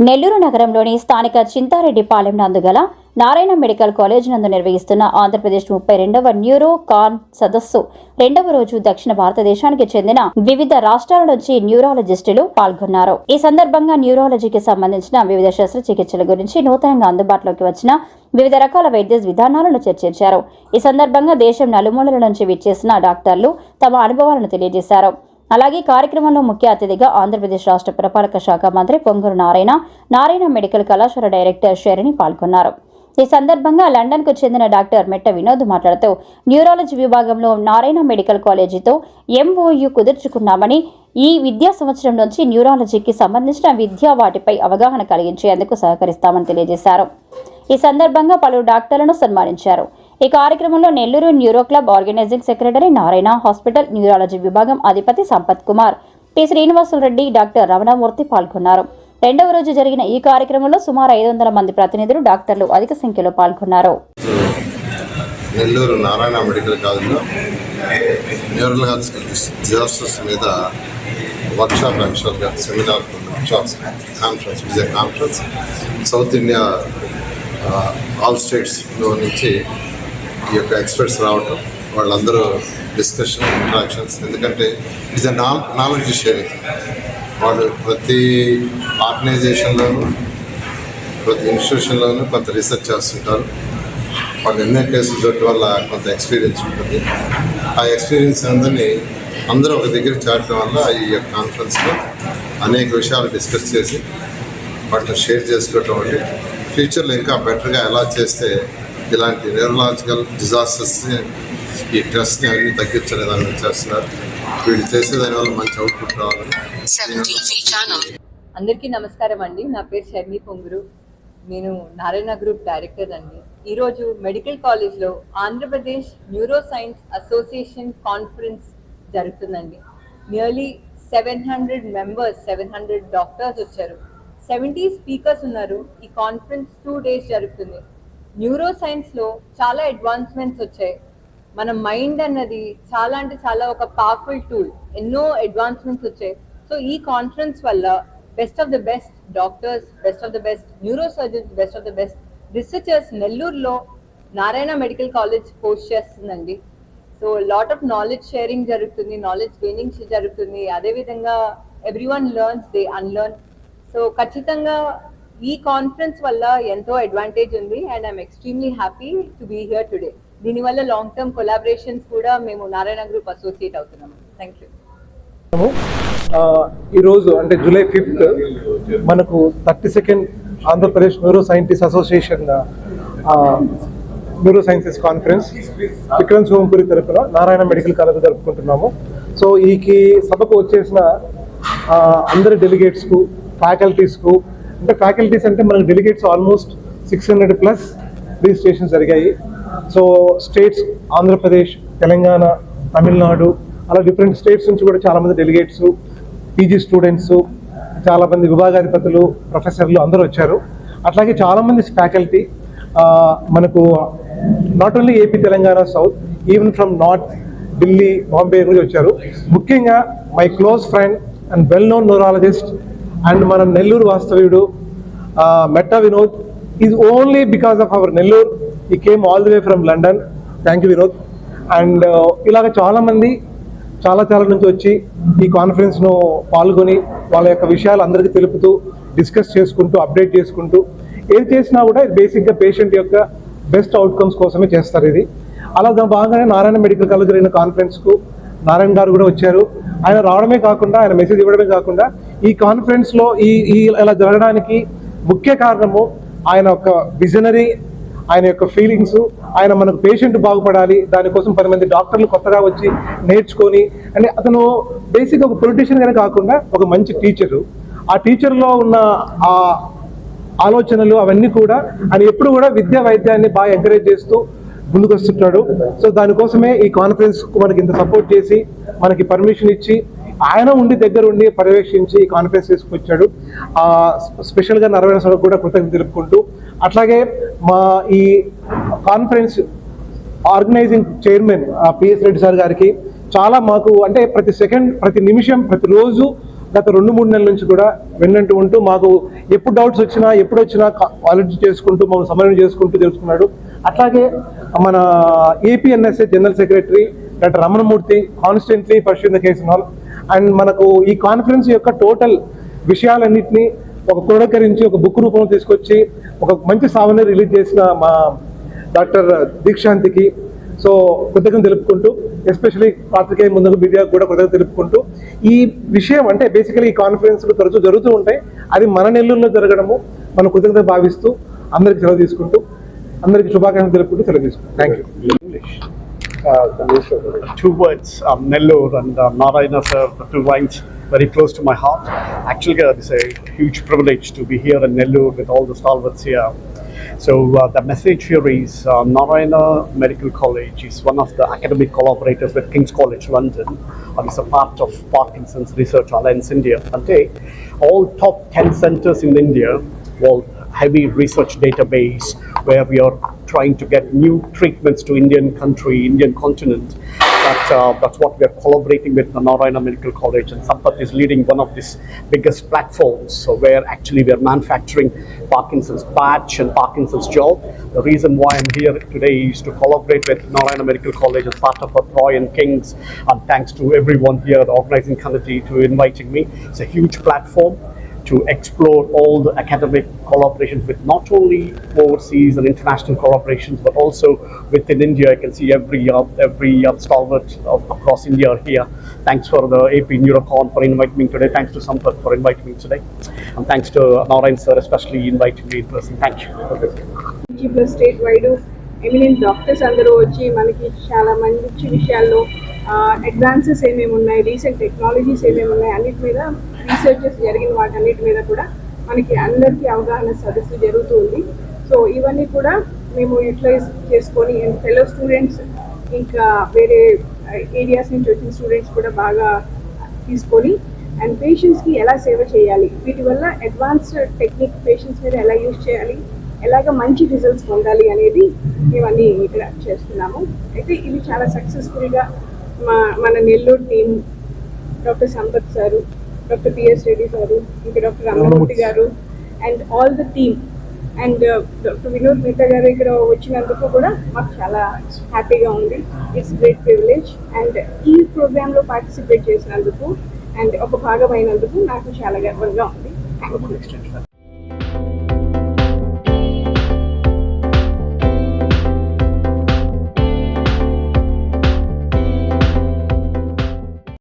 నెల్లూరు నగరంలోని స్థానిక చింతారెడ్డిపాలెం నందు గల నారాయణ మెడికల్ కాలేజ్ నందు నిర్వహిస్తున్న ఆంధ్రప్రదేశ్ 32వ న్యూరో కాన్ సదస్సు రెండవ రోజు దక్షిణ భారతదేశానికి చెందిన వివిధ రాష్ట్రాల నుంచి న్యూరాలజిస్టులు పాల్గొన్నారు. ఈ సందర్భంగా న్యూరాలజీకి సంబంధించిన వివిధ శస్త్రచికిత్సల గురించి నూతనంగా అందుబాటులోకి వచ్చిన వివిధ రకాల వైద్య విధానాలను చర్చించారు. ఈ సందర్భంగా దేశం నలుమూలల నుంచి విచ్చేసిన డాక్టర్లు తమ అనుభవాలను తెలియజేశారు. అలాగే కార్యక్రమంలో ముఖ్య అతిథిగా ఆంధ్రప్రదేశ్ రాష్ట్ర పురపాలక శాఖ మంత్రి పొంగూరు నారాయణ మెడికల్ కళాశాల డైరెక్టర్ షెరిని పాల్గొన్నారు. ఈ సందర్భంగా లండన్కు చెందిన డాక్టర్ మెట్ట వినోద్ మాట్లాడుతూ న్యూరాలజీ విభాగంలో నారాయణ మెడికల్ కాలేజీతో MOU కుదుర్చుకున్నామని, ఈ విద్యా సంవత్సరం నుంచి న్యూరాలజీకి సంబంధించిన విద్య వాటిపై అవగాహన కలిగించేందుకు సహకరిస్తామని తెలియజేశారు. ఈ సందర్భంగా పలువురు డాక్టర్లను సన్మానించారు. ఈ కార్యక్రమంలో Nellore neuro club organising secretary Narayana hospital neurology విభాగం అధిపతి సంపత్ కుమార్, టి శ్రీనివాసులరెడ్డి, డాక్టర్ రమణమూర్తి పాల్గొన్నారు. రెండవ రోజు జరిగిన ఈ కార్యక్రమంలో సుమారు 500 మంది ప్రతినిధులు, డాక్టర్లు అధిక సంఖ్యలో పాల్గొన్నారు. నెల్లూరు నారాయణ మెడికల్ కాలేజ్లో న్యూరలాజికల్ డిజాస్టర్స్ మీద వర్క్షాప్, యాక్చువల్గా seminar conference south India all స్టేట్స్లో నుంచి ఈ యొక్క ఎక్స్పర్ట్స్ రావటం, వాళ్ళందరూ డిస్కషన్, ఇంటరాక్షన్స్. ఎందుకంటే ఇట్స్ అ నాలెడ్జ్ షేరింగ్. వాళ్ళు ప్రతి ఆర్గనైజేషన్లోనూ, ప్రతి ఇన్స్టిట్యూషన్లోనూ కొంత రీసెర్చ్ చేస్తుంటారు. వాళ్ళు ఎన్నో కేసులు జట్టు వల్ల కొంత ఎక్స్పీరియన్స్ ఉంటుంది. ఆ ఎక్స్పీరియన్స్ అందరూ ఒక దగ్గర చేరడం వల్ల ఈ యొక్క కాన్ఫరెన్స్లో అనేక విషయాలు డిస్కస్ చేసి వాటిని షేర్ చేసుకోవటం అంటే ఫ్యూచర్లో ఇంకా బెటర్గా ఎలా చేస్తే ఇలాంటి న్యూరలాజికల్ డిజాస్టర్స్ని, ఈ స్ట్రెస్ని అన్నీ తగ్గించలేదని చేస్తున్నారు. వీళ్ళు చేసేదాని వల్ల మంచి అవుట్పుట్ రావాలని. అందరికీ నమస్కారం అండి. నా పేరు షర్మి పొంగురు. నేను నారాయణ గ్రూప్ డైరెక్టర్ అండి. ఈరోజు మెడికల్ కాలేజ్లో Andhra Pradesh neuro science association conference జరుగుతుందండి. నియర్లీ 700 మెంబర్స్, 700 డాక్టర్స్ వచ్చారు. 70 స్పీకర్స్ ఉన్నారు. ఈ కాన్ఫరెన్స్ 2 days జరుగుతుంది. న్యూరో సైన్స్లో చాలా అడ్వాన్స్మెంట్స్ వచ్చాయి. మన మైండ్ అన్నది చాలా అంటే చాలా ఒక పవర్ఫుల్ టూల్. ఎన్నో అడ్వాన్స్మెంట్స్ వచ్చాయి. సో ఈ కాన్ఫరెన్స్ వల్ల best of the best doctors, best of the best neuro surgeons, best of the best researchers నెల్లూరులో నారాయణ మెడికల్ కాలేజ్ హోస్ట్ చేస్తుందండి. So lot of knowledge sharing జరుగుతుంది, నాలెడ్జ్ గెయినింగ్ జరుగుతుంది. అదేవిధంగా everyone learns, they unlearn. So ఖచ్చితంగా ఈ conference వల్ల ఎంతో advantage ఉంది. And I'm extremely happy to be here today. దీనివల్ల లాంగ్ టర్మ్ కొలాబరేషన్స్ కూడా మేము నారాయణ గ్రూప్ అసోసియేట్ అవుతున్నాము. Thank you. ఈరోజు అంటే July 5th మనకు 32nd Andhra Pradesh neuro scientist association neuro sciences conference Vikram Sompuri తరపున నారాయణ మెడికల్ కాలేజ్ జరుపుకుంటున్నాము. సో ఈ సభకు వచ్చేసిన అందరి డెలిగేట్స్కు, ఫ్యాకల్టీస్కు, అంటే ఫ్యాకల్టీస్ అంటే మనకు డెలిగేట్స్ ఆల్మోస్ట్ 600+ రిజిస్ట్రేషన్స్ జరిగాయి. సో స్టేట్స్ ఆంధ్రప్రదేశ్, తెలంగాణ, తమిళనాడు, అలా డిఫరెంట్ స్టేట్స్ నుంచి కూడా చాలామంది డెలిగేట్స్, PG స్టూడెంట్స్, చాలామంది విభాగాధిపతులు, ప్రొఫెసర్లు అందరూ వచ్చారు. అట్లాగే చాలామంది ఫ్యాకల్టీ మనకు not only AP, Telangana, south, even from north, Delhi, Bombay కూడా వచ్చారు. ముఖ్యంగా my close friend and well known neurologist and మన నెల్లూరు వాస్తవ్యుడు Metta Vinod is only because of our Nellore. He came all the way from London. Thank you Vinod. And ఇలాగ చాలామంది చాలా నుంచి వచ్చి ఈ కాన్ఫరెన్స్ను పాల్గొని వాళ్ళ యొక్క విషయాలు అందరికీ తెలుపుతూ, డిస్కస్ చేసుకుంటూ, అప్డేట్ చేసుకుంటూ, ఏది చేసినా కూడా బేసిక్గా పేషెంట్ యొక్క బెస్ట్ అవుట్కమ్స్ కోసమే చేస్తారు ఇది. అలా భాగంగానే నారాయణ మెడికల్ కాలేజ్ జరిగిన కాన్ఫరెన్స్కు నారాయణ గారు కూడా వచ్చారు. ఆయన రావడమే కాకుండా, ఆయన మెసేజ్ ఇవ్వడమే కాకుండా, ఈ కాన్ఫరెన్స్లో ఇలా జరగడానికి ముఖ్య కారణము ఆయన ఒక విజనరీ, ఆయన యొక్క ఫీలింగ్స్, ఆయన మనకు పేషెంట్ బాగుపడాలి, దానికోసం 10 మంది డాక్టర్లు కొత్తగా వచ్చి నేర్చుకొని, అంటే అతను బేసిక్గా ఒక పొలిటీషియన్గానే కాకుండా ఒక మంచి టీచరు. ఆ టీచర్లో ఉన్న ఆ ఆలోచనలు అవన్నీ కూడా ఆయన ఎప్పుడు కూడా విద్యా వైద్యాన్ని బాగా ఎంకరేజ్ చేస్తూ ముందుకు వస్తుంటాడు. సో దానికోసమే ఈ కాన్ఫరెన్స్ మనకి ఇంత సపోర్ట్ చేసి, మనకి పర్మిషన్ ఇచ్చి, ఆయన దగ్గర ఉండి పర్యవేక్షించి ఈ కాన్ఫరెన్స్ తీసుకొచ్చాడు. స్పెషల్గా నారాయణ సార్ కూడా కృతజ్ఞతలు తెలుపుకుంటూ, అట్లాగే మా ఈ conference organising chairman PS Reddy sir గారికి చాలా మాకు అంటే ప్రతి సెకండ్, ప్రతి నిమిషం, ప్రతిరోజు గత 2-3 నెలల నుంచి కూడా వెన్నంటూ ఉంటూ మాకు ఎప్పుడు డౌట్స్ వచ్చినా ఎప్పుడు వచ్చినా క్వాలిటీ చేసుకుంటూ మమ్మల్ని సమన్వయం చేసుకుంటూ తెలుసుకున్నాడు. అట్లాగే మన APNSA general secretary doctor Ramanamurthy constantly pursue the case all. And మనకు ఈ కాన్ఫరెన్స్ యొక్క టోటల్ విషయాలన్నింటినీ ఒక క్రోడీకరించి ఒక బుక్ రూపంలో తీసుకొచ్చి ఒక మంచి సావని రిలీజ్ చేసిన మా డాక్టర్ దీక్షాంతికి సో కృతజ్ఞతలు తెలుపుకుంటూ, ఎస్పెషలీ పాత్రికేయ ముందుకు మీడియా కూడా కృతజ్ఞతలు తెలుపుకుంటూ, ఈ విషయం అంటే బేసికలీ ఈ కాన్ఫరెన్స్లు తరచూ జరుగుతూ ఉంటాయి, అది మన నెల్లూరులో జరగడము మనం కృతజ్ఞత భావిస్తూ అందరికి సెలవు తీసుకుంటూ అందరికి శుభాకాంక్షలు తెలుపుకుంటూ సెలవు తీసుకుంటాం. Thank you. Two words, Nellore and Narayana sir, the two lines very close to my heart. Actually, it's a huge privilege to be here in Nellore with all the stalwarts here. So the message here is Narayana Medical College is one of the academic collaborators with King's College London and is a part of Parkinson's Research Alliance India. And all top 10 centers in India, well, heavy research database where we are trying to get new treatments to Indian country, Indian continent. That's what we are collaborating with the Narayana Medical College, and Sampath is leading one of these biggest platforms, so where actually we are manufacturing Parkinson's patch and Parkinson's gel. The reason why I'm here today is to collaborate with Narayana Medical College as part of our Troy and Kings, and thanks to everyone here, the organizing committee, to inviting me. It's a huge platform to explore all the academic collaborations with not only overseas and international collaborations, but also within India. I can see every stalwart across India are here. Thanks for the AP Neurocon for inviting me today. Thanks to Sampath for inviting me today. And thanks to Narayan sir especially inviting me in person. Thank you. Plus state wide eminent doctors అందరూ వచ్చి మనకి చాలా మంచి విషయాల్లో advances ఏమేమి ఉన్నాయి, recent technologies ఏమేమి ఉన్నాయి, అన్నిటి మీద రీసెర్చెస్ జరిగిన వాటన్నిటి మీద కూడా మనకి అందరికీ అవగాహన సదస్సు జరుగుతుంది. సో ఇవన్నీ కూడా మేము యూటిలైజ్ చేసుకొని అండ్ ఫెలో స్టూడెంట్స్ ఇంకా వేరే ఏరియాస్ నుంచి వచ్చిన స్టూడెంట్స్ కూడా బాగా తీసుకొని అండ్ పేషెంట్స్కి ఎలా సేవ చేయాలి, వీటి వల్ల అడ్వాన్స్డ్ టెక్నిక్ పేషెంట్స్ మీద ఎలా యూజ్ చేయాలి, ఎలాగ మంచి రిజల్ట్స్ పొందాలి అనేది మేమన్నీ ఇక్కడ చేస్తున్నాము. అయితే ఇది చాలా సక్సెస్ఫుల్గా మన Nellore team, doctor Sampath sir, doctor PS Reddy sir, ఇంకా డాక్టర్ రమణమూర్తి గారు and all the team and doctor Vinod Mitta గారు ఇక్కడ వచ్చినందుకు కూడా మాకు చాలా హ్యాపీగా ఉంది. ఇట్స్ గ్రేట్ ప్రివిలేజ్ అండ్ ఈ ప్రోగ్రాంలో పార్టిసిపేట్ చేసినందుకు అండ్ ఒక భాగమైనందుకు నాకు చాలా గర్వంగా ఉంది. Thank you.